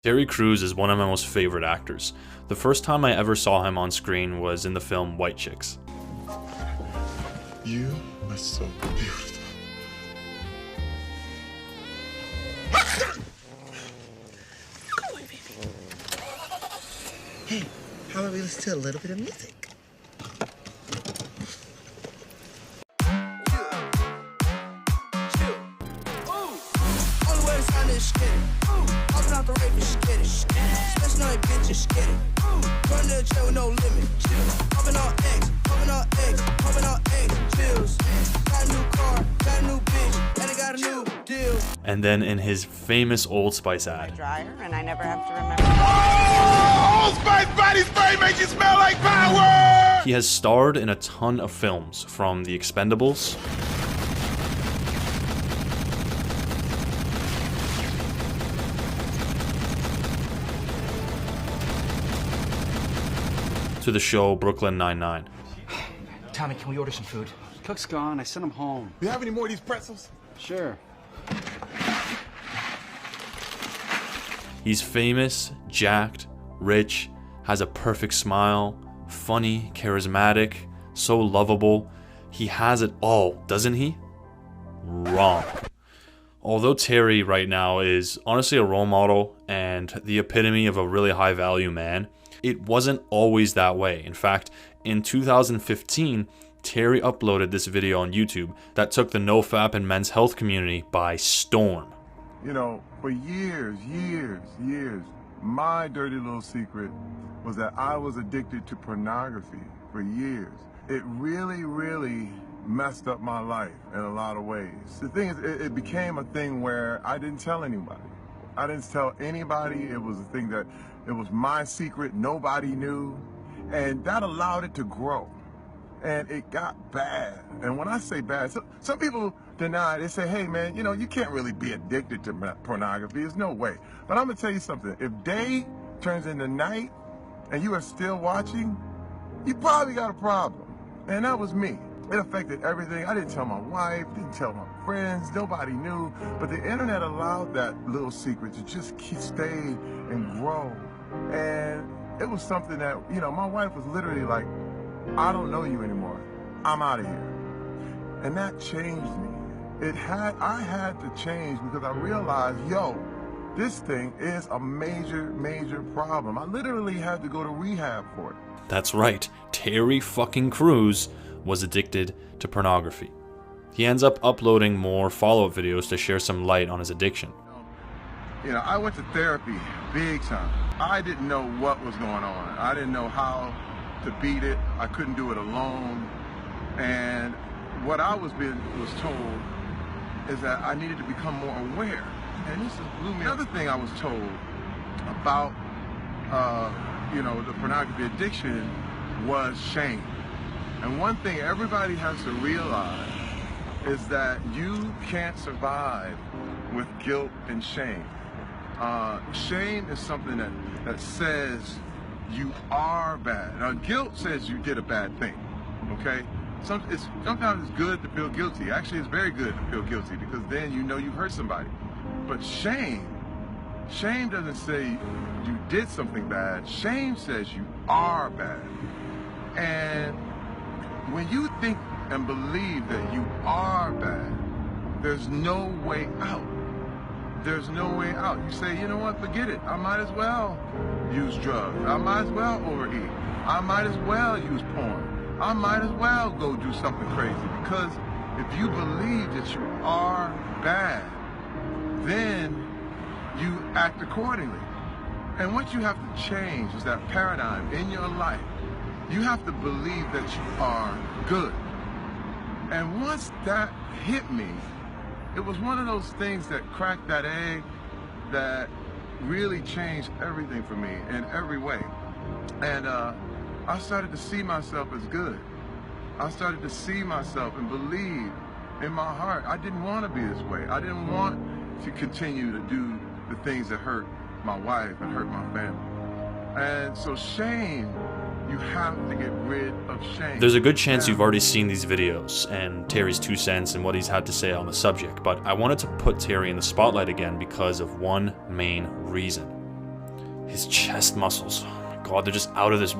Terry Crews is one of my most favorite actors. The first time I ever saw him on screen was in the film White Chicks. You are so beautiful. Come on, baby. Hey, how about we listen to a little bit of music? And then in his famous Old Spice ad, Dryer, and I never have to remember. Old Spice body spray makes you smell like power! he has starred in a ton of films, from The Expendables, to the show Brooklyn Nine-Nine. Tommy, can we order some food? Cook's gone. I sent him home. You have any more of these pretzels? Sure. He's famous, jacked, rich, has a perfect smile, funny, charismatic, so lovable. He has it all, doesn't he? Wrong. Although Terry right now is honestly a role model and the epitome of a really high value man, it wasn't always that way. In fact, in 2015, Terry uploaded this video on YouTube that took the nofap and men's health community by storm. You know, for years, my dirty little secret was that I was addicted to pornography for years. It really messed up my life in a lot of ways. The thing is, it became a thing where I didn't tell anybody. I didn't tell anybody. It was a thing that, it was my secret, nobody knew. And that allowed it to grow. And it got bad. And when I say bad, some people deny it. They say, hey man, you know, you can't really be addicted to pornography. There's no way. But I'm gonna tell you something. If day turns into night and you are still watching, you probably got a problem. And that was me. It affected everything. I didn't tell my wife, didn't tell my friends, nobody knew. But the internet allowed that little secret to just stay and grow. And it was something that, you know, my wife was literally like, I don't know you anymore. I'm out of here. And that changed me. I had to change because I realized, yo, this thing is a major problem. I literally had to go to rehab for it. That's right, Terry fucking Crews was addicted to pornography. He ends up uploading more follow-up videos to share some light on his addiction. You know, I went to therapy big time. I didn't know what was going on. I didn't know how to beat it. I couldn't do it alone. And what I was told is that I needed to become more aware. And this blew me. Another thing I was told about, you know, the pornography addiction was shame. And one thing everybody has to realize is that you can't survive with guilt and shame. Shame is something that says you are bad. Now, guilt says you did a bad thing, okay? Sometimes it's good to feel guilty. Actually, it's very good to feel guilty because then you know you hurt somebody. But shame doesn't say you did something bad. Shame says you are bad. And when you think and believe that you are bad, there's no way out. There's no way out. You say, you know what, forget it. I might as well use drugs. I might as well overeat. I might as well use porn. I might as well go do something crazy. Because if you believe that you are bad, then you act accordingly. And what you have to change is that paradigm in your life. You have to believe that you are good. And once that hit me, it was one of those things that cracked that egg that really changed everything for me in every way. And I started to see myself as good. I started to see myself and believe in my heart. I didn't want to be this way. I didn't want to continue to do the things that hurt my wife and hurt my family. And so shame, you have to get rid of shame. There's a good chance you've already seen these videos and Terry's 2 cents and what he's had to say on the subject, but I wanted to put Terry in the spotlight again because of one main reason. His chest muscles, oh my god, they're just out of this.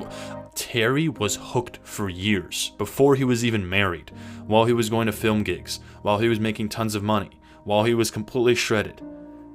Terry was hooked for years, before he was even married, while he was going to film gigs, while he was making tons of money, while he was completely shredded.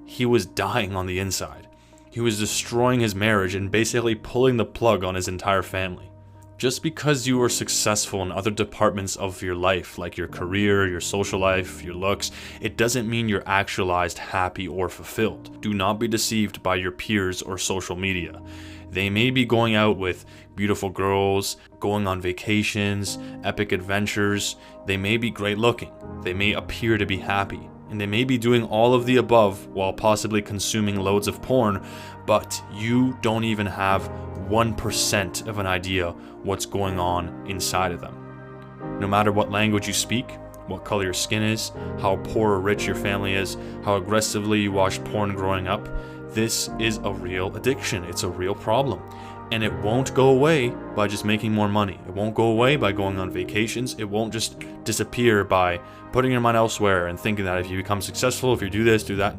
He was dying on the inside. He was destroying his marriage and basically pulling the plug on his entire family. Just because you are successful in other departments of your life, like your career, your social life, your looks, it doesn't mean you're actualized, happy, or fulfilled. Do not be deceived by your peers or social media. They may be going out with beautiful girls, going on vacations, epic adventures. They may be great looking. They may appear to be happy. And they may be doing all of the above while possibly consuming loads of porn, but you don't even have 1% of an idea what's going on inside of them. No matter what language you speak, what color your skin is, how poor or rich your family is, how aggressively you watched porn growing up, this is a real addiction. It's a real problem. And it won't go away by just making more money. It won't go away by going on vacations. It won't just disappear by putting your mind elsewhere and thinking that if you become successful, if you do this, do that.